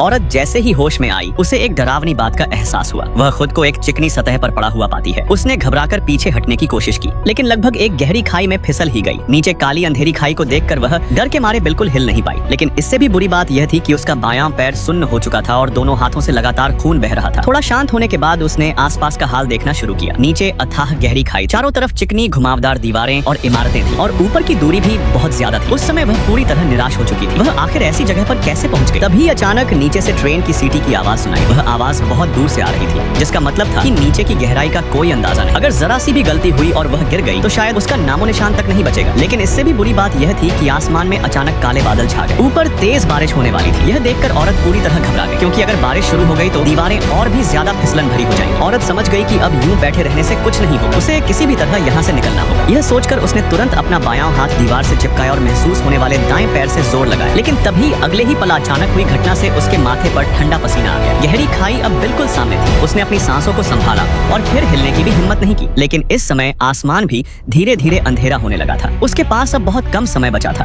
औरत जैसे ही होश में आई, उसे एक डरावनी बात का एहसास हुआ। वह खुद को एक चिकनी सतह पर पड़ा हुआ पाती है। उसने घबराकर पीछे हटने की कोशिश की, लेकिन लगभग एक गहरी खाई में फिसल ही गई। नीचे काली अंधेरी खाई को देखकर वह डर के मारे बिल्कुल हिल नहीं पाई। लेकिन इससे भी बुरी बात यह थी कि उसका बायां पैर सुन्न हो चुका था और दोनों हाथों से लगातार खून बह रहा था। थोड़ा शांत होने के बाद उसने आसपास का हाल देखना शुरू किया। नीचे अथाह गहरी खाई, चारों तरफ चिकनी घुमावदार दीवारें और इमारतें थी और ऊपर की दूरी भी बहुत ज्यादा थी। उस समय वह पूरी तरह निराश हो चुकी थी। वह आखिर ऐसी जगह पर कैसे पहुंच गई? तभी अचानक नीचे से ट्रेन की सीटी की आवाज सुनाई। वह आवाज बहुत दूर से आ रही थी, जिसका मतलब था कि नीचे की गहराई का कोई अंदाजा नहीं। अगर जरा सी भी गलती हुई और वह गिर गई तो शायद उसका नामो निशान तक नहीं बचेगा। लेकिन इससे भी बुरी बात यह थी कि आसमान में अचानक काले बादल छा गए। ऊपर तेज बारिश होने वाली थी। यह देखकर औरत पूरी तरह घबरा गई, क्योंकि अगर बारिश शुरू हो गई तो दीवारें और भी ज्यादा फिसलन भरी हो जाएंगी। औरत समझ गई कि अब यूं बैठे रहने से कुछ नहीं होगा, उसे किसी भी तरह यहाँ से निकलना होगा। यह सोचकर उसने तुरंत अपना बायां हाथ दीवार से चिपकाया और महसूस होने वाले दाएं पैर से जोर लगाया। लेकिन तभी अगले ही पल अचानक हुई घटना से उसके माथे पर ठंडा पसीना आ गया। गहरी खाई अब बिल्कुल सामने थी। उसने अपनी सांसों को संभाला और फिर हिलने की भी हिम्मत नहीं की। लेकिन इस समय आसमान भी धीरे धीरे अंधेरा होने लगा था। उसके पास अब बहुत कम समय बचा था।